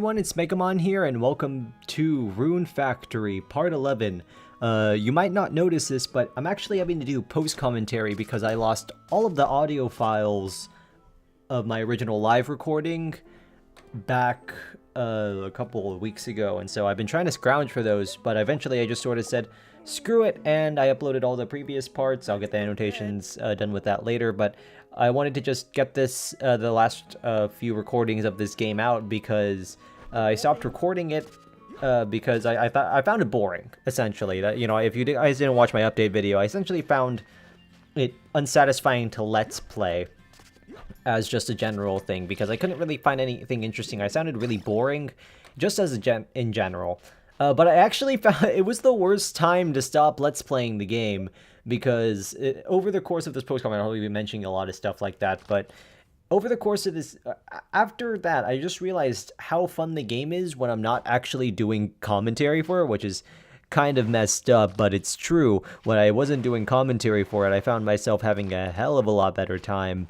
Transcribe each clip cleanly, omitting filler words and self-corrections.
everyone, it's Megamon here, and welcome to Rune Factory, Part 11. You might not notice this, but I'm actually having to do post-commentary because I lost all of the audio files of my original live recording back a couple of weeks ago, and so I've been trying to scrounge for those, but eventually I just sort of said, screw it, and I uploaded all the previous parts. I'll get the annotations done with that later, but I wanted to just get this, the last few recordings of this game out because I stopped recording it because I found it boring, essentially. That, you know, if you guys didn't watch my update video, I essentially found it unsatisfying to Let's Play as just a general thing because I couldn't really find anything interesting. I sounded really boring just as in general. But I actually found it was the worst time to stop Let's Playing the game because over the course of this post-comment, I'll be mentioning a lot of stuff like that, but over the course of this, after that, I just realized how fun the game is when I'm not actually doing commentary for it, which is kind of messed up, but it's true. When I wasn't doing commentary for it, I found myself having a hell of a lot better time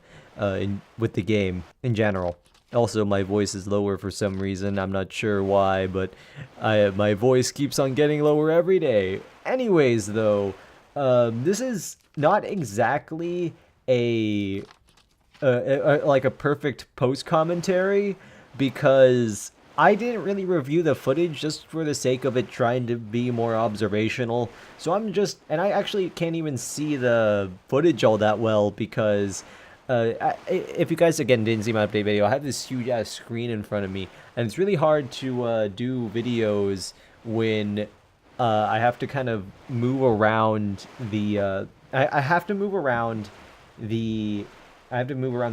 with the game in general. Also, my voice is lower for some reason. I'm not sure why, but my voice keeps on getting lower every day. Anyways, though, this is not exactly like a perfect post-commentary because I didn't really review the footage just for the sake of it trying to be more observational. So and I actually can't even see the footage all that well because if you guys, again, didn't see my update video, I have this huge ass screen in front of me, and it's really hard to do videos when I have to kind of move around the I have to move around the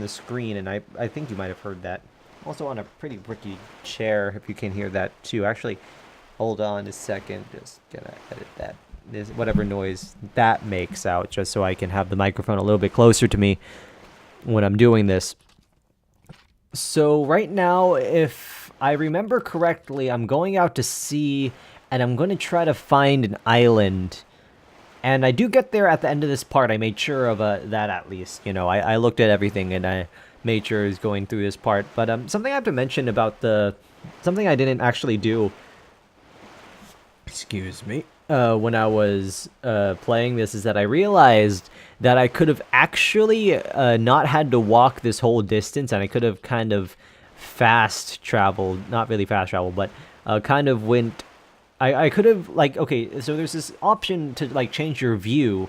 screen, and I think you might have heard that. I'm also on a pretty rickety chair, if you can hear that too. Actually, hold on a second, just gonna edit that. There's whatever noise that makes out, just so I can have the microphone a little bit closer to me when I'm doing this. So right now, if I remember correctly, I'm going out to sea, and I'm going to try to find an island. And I do get there at the end of this part. I made sure of that at least. You know, I looked at everything, and I made sure I was going through this part. But something I have to mention about something I didn't actually do, excuse me, when I was playing this is that I realized that I could have actually not had to walk this whole distance, and I could have kind of fast traveled, not really fast traveled, but kind of went, I could have, like, okay, so there's this option to, like, change your view.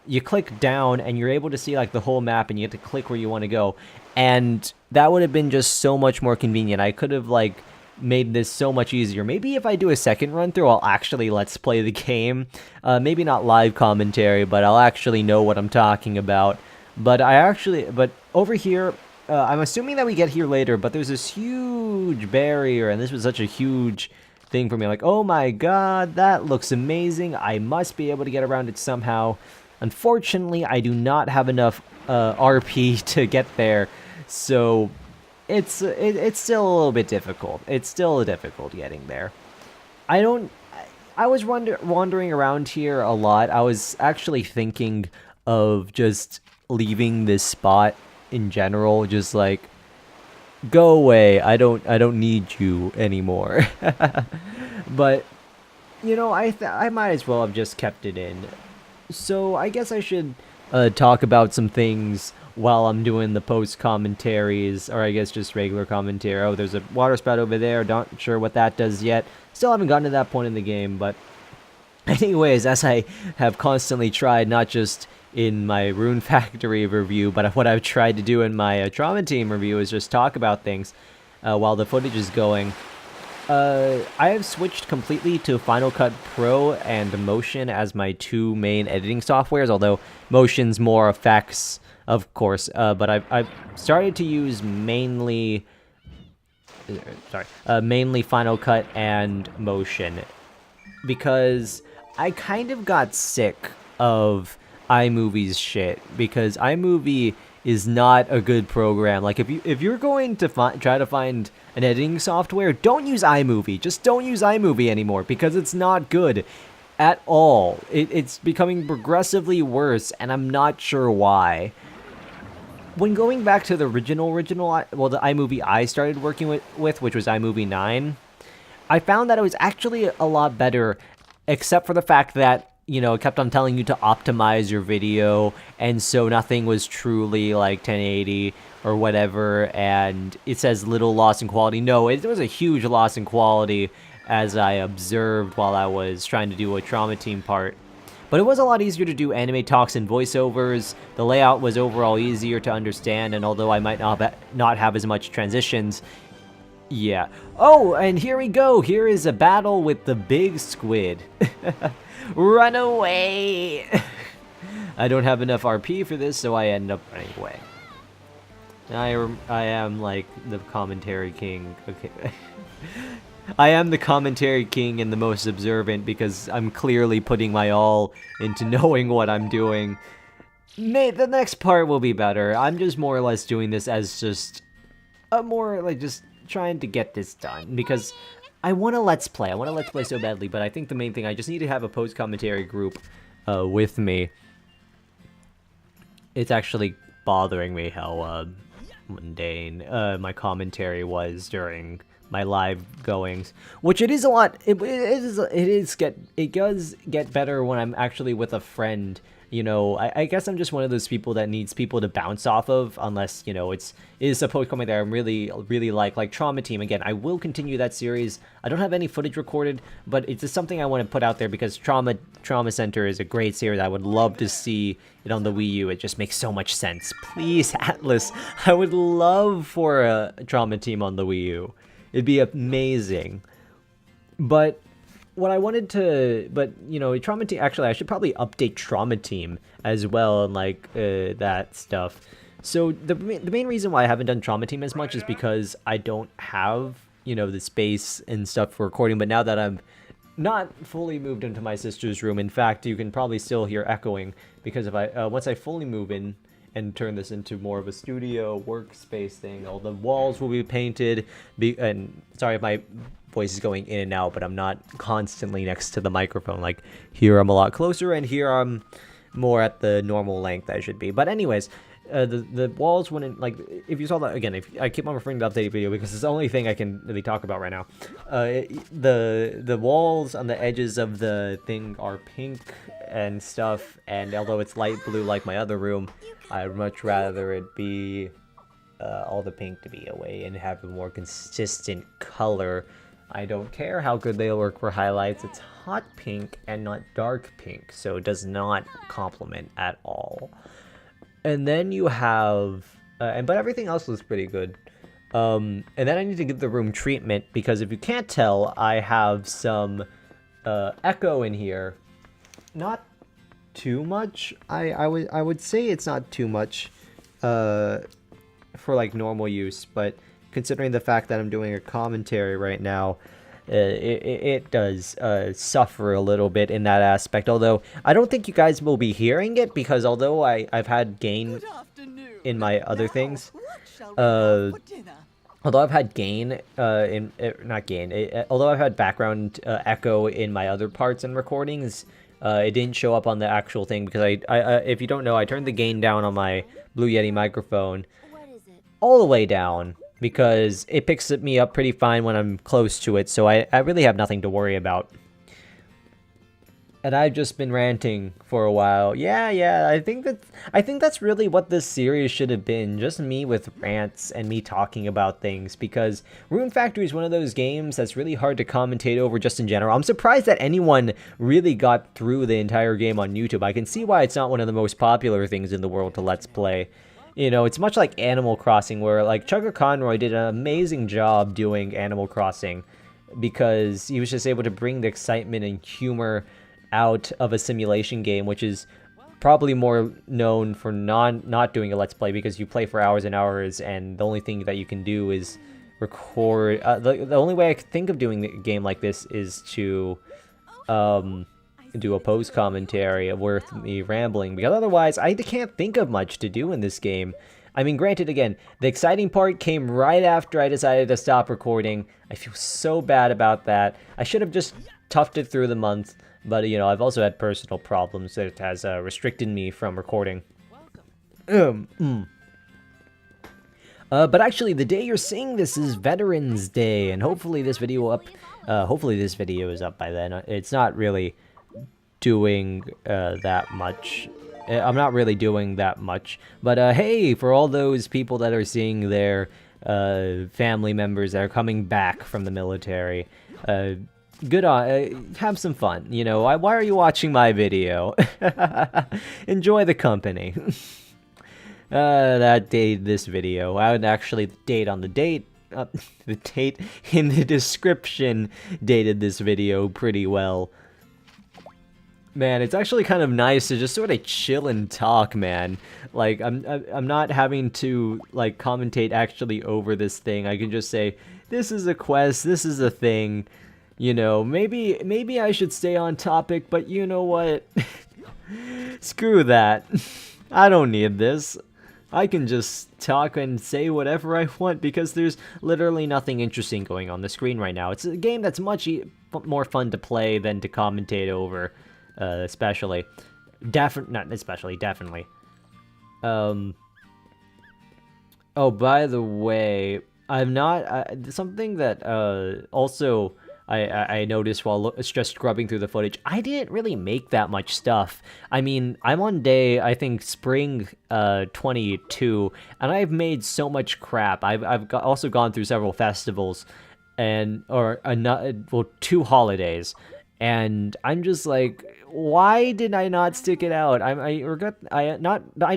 You click down, and you're able to see, like, the whole map, and you get to click where you want to go, and that would have been just so much more convenient. I could have, like, made this so much easier. Maybe if I do a second run through, I'll actually Let's Play the game. Maybe not live commentary, but I'll actually know what I'm talking about. But over here, I'm assuming that we get here later, but there's this huge barrier, and this was such a huge thing for me. Like, oh my god, that looks amazing. I must be able to get around it somehow. Unfortunately, I do not have enough RP to get there, so it's still a little bit difficult. It's still difficult getting there. I was wandering around here a lot. I was actually thinking of just leaving this spot in general, just like, go away. I don't need you anymore. But you know, I might as well have just kept it in. So I guess I should talk about some things while I'm doing the post commentaries, or I guess just regular commentary. Oh, there's a water spout over there. Not sure what that does yet. Still haven't gotten to that point in the game, but anyways, as I have constantly tried, not just in my Rune Factory review, but what I've tried to do in my Trauma Team review is just talk about things while the footage is going. I have switched completely to Final Cut Pro and Motion as my two main editing softwares, although Motion's more effects, of course, but I've started to use mainly Final Cut and Motion because I kind of got sick of iMovie's shit, because iMovie is not a good program. Like, if you're going to try to find an editing software, don't use iMovie. Just don't use iMovie anymore, because it's not good at all. It's becoming progressively worse, and I'm not sure why. when going back to the well, the iMovie I started working with, which was iMovie 9, I found that it was actually a lot better, except for the fact that, it kept on telling you to optimize your video, and so nothing was truly like 1080 or whatever, and it says little loss in quality. No, it was a huge loss in quality, as I observed while I was trying to do a Trauma Team part. But it was a lot easier to do anime talks and voiceovers. The layout was overall easier to understand, and although I might not have as much transitions, yeah. Oh, and here we go. Here is a battle with the big squid. Run away! I don't have enough RP for this, so I end up running away. I am like the commentary king. Okay. I am the commentary king and the most observant because I'm clearly putting my all into knowing what I'm doing. The next part will be better. I'm just more or less doing this as just more like just trying to get this done because I want to let's play. I want to let's play so badly, but I think the main thing, I just need to have a post-commentary group with me. It's actually bothering me how mundane my commentary was during my live goings, which it is a lot. It does get better when I'm actually with a friend. I guess I'm just one of those people that needs people to bounce off of, unless it is a post comment that I'm really like Trauma Team. Again, I will continue that series. I don't have any footage recorded, but it's just something I want to put out there because Trauma Center is a great series. I would love to see it on the Wii U. It just makes so much sense. Please, Atlas, I would love for a Trauma Team on the Wii U. It'd be amazing. But what I wanted to, Trauma Team, actually, I should probably update Trauma Team as well, and that stuff. So the main reason why I haven't done Trauma Team as much is because I don't have, the space and stuff for recording, but now that I'm not fully moved into my sister's room, in fact, you can probably still hear echoing, because if once I fully move in and turn this into more of a studio workspace thing, all the walls will be painted, and sorry if my voice is going in and out, but I'm not constantly next to the microphone. Like, here I'm a lot closer, and here I'm more at the normal length I should be. But anyways, the walls wouldn't, if you saw that, again, if I keep on referring to the updated video because it's the only thing I can really talk about right now. The walls on the edges of the thing are pink and stuff, and although it's light blue like my other room, I'd much rather it be all the pink to be away and have a more consistent color. I don't care how good they work for highlights. It's hot pink and not dark pink, so it does not complement at all. And then you have, but everything else looks pretty good. And then I need to give the room treatment because if you can't tell, I have some echo in here. Not too much. I would say it's not too much for like normal use, but considering the fact that I'm doing a commentary right now, it does suffer a little bit in that aspect. Although I don't think you guys will be hearing it because although I've had gain in my other things, although I've had gain although I've had background echo in my other parts and recordings, it didn't show up on the actual thing because I if you don't know, I turned the gain down on my Blue Yeti microphone all the way down because it picks me up pretty fine when I'm close to it, so I really have nothing to worry about. And I've just been ranting for a while. Yeah, I think that's really what this series should have been, just me with rants and me talking about things, because Rune Factory is one of those games that's really hard to commentate over just in general. I'm surprised that anyone really got through the entire game on YouTube. I can see why it's not one of the most popular things in the world to Let's Play. It's much like Animal Crossing, where like Chugga Conroy did an amazing job doing Animal Crossing because he was just able to bring the excitement and humor out of a simulation game, which is probably more known for not doing a Let's Play because you play for hours and hours, and the only thing that you can do is record. The only way I could think of doing a game like this is to do a post commentary worth me rambling, because otherwise I can't think of much to do in this game. I mean, granted, again, the exciting part came right after I decided to stop recording. I feel so bad about that. I should have just toughed it through the month, but I've also had personal problems that has restricted me from recording. But actually, the day you're seeing this is Veterans Day, and hopefully this video is up by then. It's not really doing that much. I'm not really doing that much. But hey, for all those people that are seeing their family members that are coming back from the military, good on, have some fun. You know, why are you watching my video? Enjoy the company. That dated this video. I would actually date on the date. The date in the description dated this video pretty well. Man, it's actually kind of nice to just sort of chill and talk, man. Like, I'm not having to, like, commentate actually over this thing. I can just say, this is a quest, this is a thing. You know, maybe I should stay on topic, but you know what? Screw that. I don't need this. I can just talk and say whatever I want because there's literally nothing interesting going on the screen right now. It's a game that's much more fun to play than to commentate over. Definitely. Oh, by the way, I'm not, something that, also, I noticed while just scrubbing through the footage, I didn't really make that much stuff. I mean, I'm on day, I think, spring, 22, and I've made so much crap. I've also gone through several festivals, well, 2 holidays, and I'm just like, why did I not stick it out? I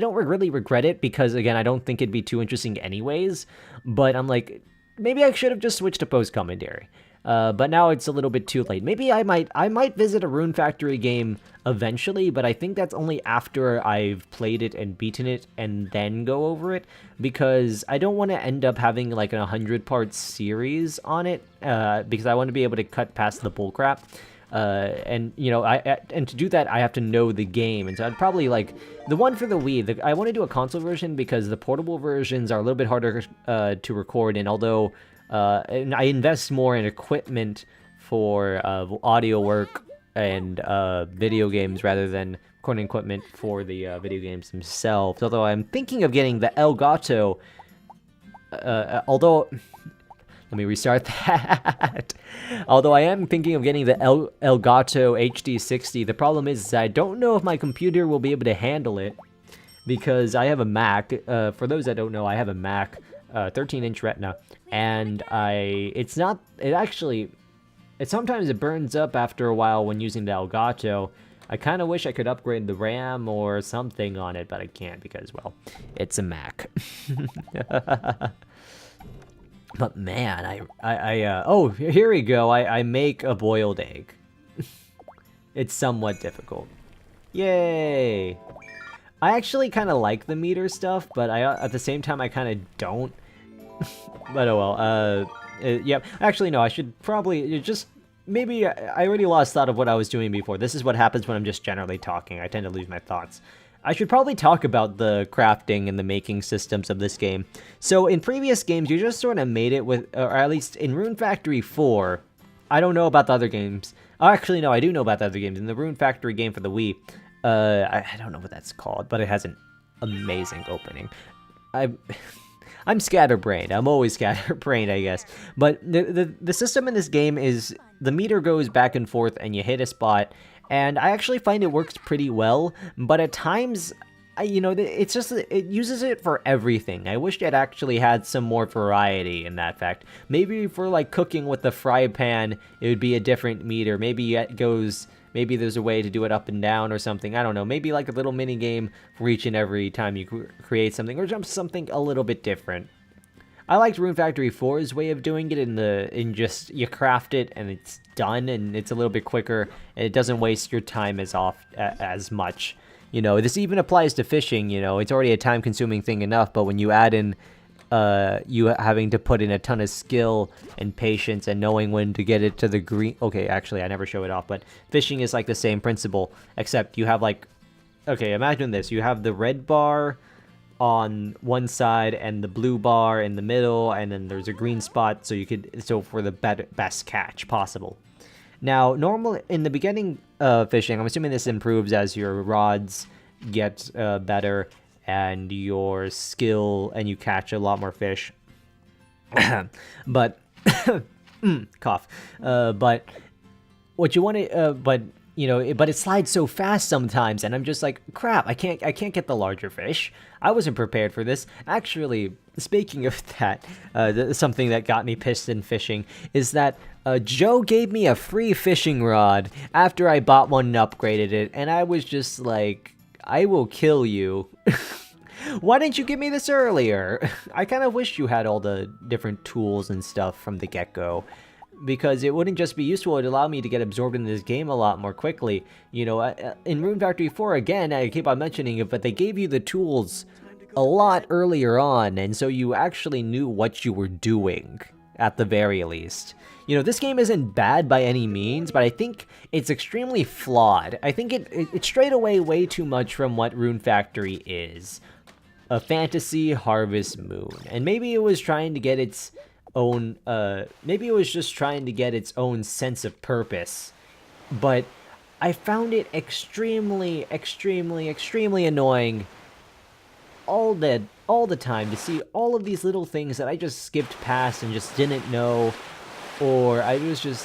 don't really regret it because, again, I don't think it'd be too interesting anyways, but I'm like, maybe I should have just switched to post-commentary. But now it's a little bit too late. Maybe I might visit a Rune Factory game eventually, but I think that's only after I've played it and beaten it and then go over it, because I don't want to end up having like a 100-part series on it, because I want to be able to cut past the bullcrap. And you know, and to do that, I have to know the game, and so I'd probably like the one for the Wii. I want to do a console version because the portable versions are a little bit harder to record, and although and I invest more in equipment for audio work and video games rather than recording equipment for the video games themselves. Although I'm thinking of getting the Elgato, let me restart that. Although I am thinking of getting the Elgato HD60, the problem is I don't know if my computer will be able to handle it because I have a Mac. For those that don't know, I have a Mac, 13-inch Retina, and sometimes it burns up after a while when using the Elgato. I kind of wish I could upgrade the RAM or something on it, but I can't because, well, it's a Mac. But man, oh, here we go. I make a boiled egg. It's somewhat difficult. Yay! I actually kind of like the meter stuff, but at the same time, I kind of don't. But oh well. Yep. Actually, no, I should probably just... Maybe I already lost thought of what I was doing before. This is what happens when I'm just generally talking. I tend to lose my thoughts. I should probably talk about the crafting and the making systems of this game. So in previous games, you just sort of made it with, or at least in Rune Factory 4, I don't know about the other games. Oh, actually, no, I do know about the other games. In the Rune Factory game for the Wii, I don't know what that's called, but it has an amazing opening. I'm scatterbrained. I'm always scatterbrained, I guess. But the system in this game is the meter goes back and forth and you hit a spot, and I actually find it works pretty well, but at times, you know, it's just, it uses it for everything. I wish it actually had some more variety in that fact. Maybe for like cooking with the fry pan, it would be a different meter. Maybe maybe there's a way to do it up and down or something. I don't know. Maybe like a little mini game for each and every time you create something, or jump something a little bit different. I liked Rune Factory 4's way of doing it in just you craft it and it's done, and it's a little bit quicker and it doesn't waste your time as much. You know, this even applies to fishing. You know, it's already a time-consuming thing enough, but when you add in you having to put in a ton of skill and patience and knowing when to get it to the green... Okay, actually, I never show it off, but fishing is like the same principle, except you have like... Okay, imagine this. You have the red bar on one side and the blue bar in the middle, and then there's a green spot so for the best catch possible. Now, normally in the beginning of fishing, I'm assuming this improves as your rods get better and your skill, and you catch a lot more fish. But cough. But what you want to, but you know, but it slides so fast sometimes, and I'm just like, crap, I can't get the larger fish. I wasn't prepared for this. Actually, speaking of that, something that got me pissed in fishing is that Joe gave me a free fishing rod after I bought one and upgraded it, and I was just like, I will kill you. Why didn't you give me this earlier? I kind of wish you had all the different tools and stuff from the get-go, because it wouldn't just be useful, it'd allow me to get absorbed in this game a lot more quickly. You know, in Rune Factory 4, again, I keep on mentioning it, but they gave you the tools a lot earlier on, and so you actually knew what you were doing, at the very least. You know, this game isn't bad by any means, but I think it's extremely flawed. I think it strayed away way too much from what Rune Factory is. A fantasy harvest moon. And maybe it was trying to get its own, maybe it was just trying to get its own sense of purpose. But I found it extremely, extremely, extremely annoying all the time to see all of these little things that I just skipped past and just didn't know, or I was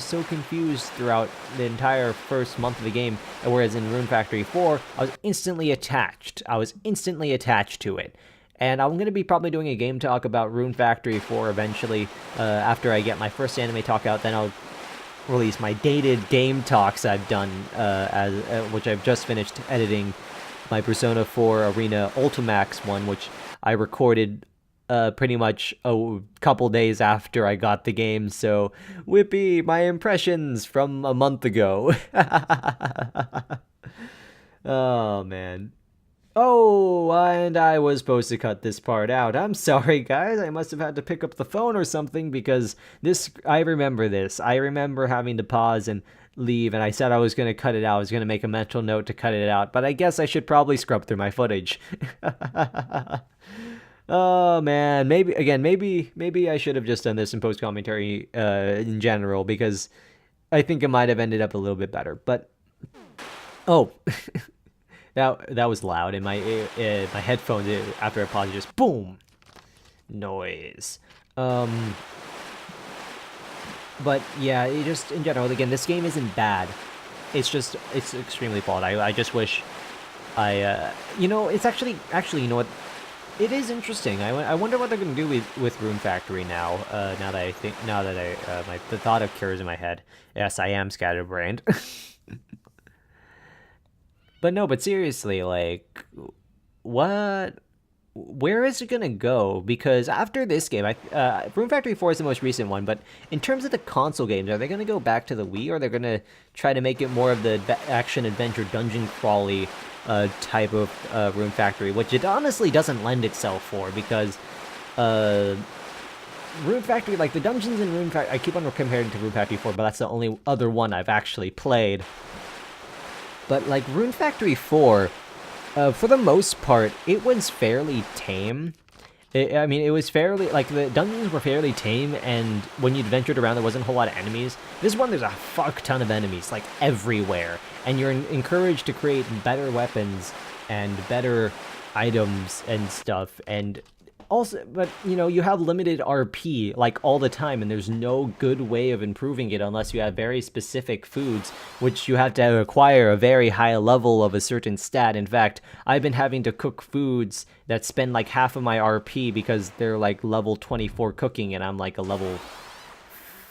so confused throughout the entire first month of the game, whereas in Rune Factory 4, I was instantly attached. I was instantly attached to it. And I'm going to be probably doing a game talk about Rune Factory 4 eventually, after I get my first anime talk out. Then I'll release my dated game talks I've done, which I've just finished editing my Persona 4 Arena Ultimax one, which I recorded pretty much a couple days after I got the game, so whippy, my impressions from a month ago. Oh, man. Oh, and I was supposed to cut this part out. I'm sorry, guys. I must have had to pick up the phone or something, because I remember this. I remember having to pause and leave, and I said I was going to cut it out. I was going to make a mental note to cut it out, but I guess I should probably scrub through my footage. Oh, man. Maybe I should have just done this in post-commentary in general, because I think it might have ended up a little bit better. But, oh, that was loud, and my headphones, after I paused, just boom, noise. But yeah, just in general, again, this game isn't bad. It's extremely flawed. I just wish you know, it's actually, you know what? It is interesting. I wonder what they're gonna do with Rune Factory now. Now that the thought occurs in my head. Yes, I am scatterbrained. But seriously, like, where is it gonna go? Because after this game, Rune Factory 4 is the most recent one, but in terms of the console games, are they gonna go back to the Wii, or they're gonna try to make it more of the action-adventure dungeon crawly type of Rune Factory, which it honestly doesn't lend itself for, because Rune Factory, like the dungeons in Rune Factory, I keep on comparing to Rune Factory 4, but that's the only other one I've actually played. But like Rune Factory 4, for the most part, it was fairly tame. I mean, it was fairly, like, the dungeons were fairly tame, and when you ventured around, there wasn't a whole lot of enemies. This one, there's a fuck ton of enemies, like, everywhere. And you're encouraged to create better weapons and better items and stuff, and also, but, you know, you have limited RP, like, all the time, and there's no good way of improving it unless you have very specific foods, which you have to acquire a very high level of a certain stat. In fact, I've been having to cook foods that spend, like, half of my RP because they're, like, level 24 cooking, and I'm, like, a level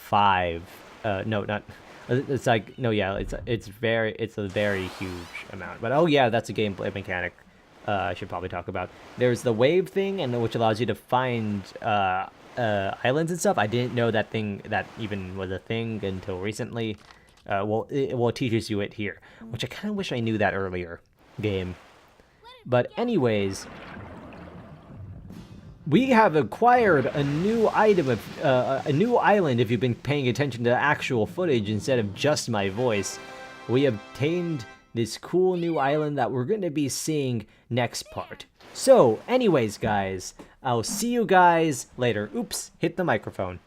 5. No, not... It's like, no, yeah, it's a very huge amount. But, oh, yeah, that's a gameplay mechanic. I should probably talk about. There's the wave thing, and which allows you to find islands and stuff. I didn't know that even was a thing until recently. It teaches you it here, which I kind of wish I knew that earlier game. But anyways, we have acquired a new item a new island. If you've been paying attention to the actual footage instead of just my voice, we obtained this cool new island that we're going to be seeing next part. So, anyways, guys, I'll see you guys later. Oops, hit the microphone.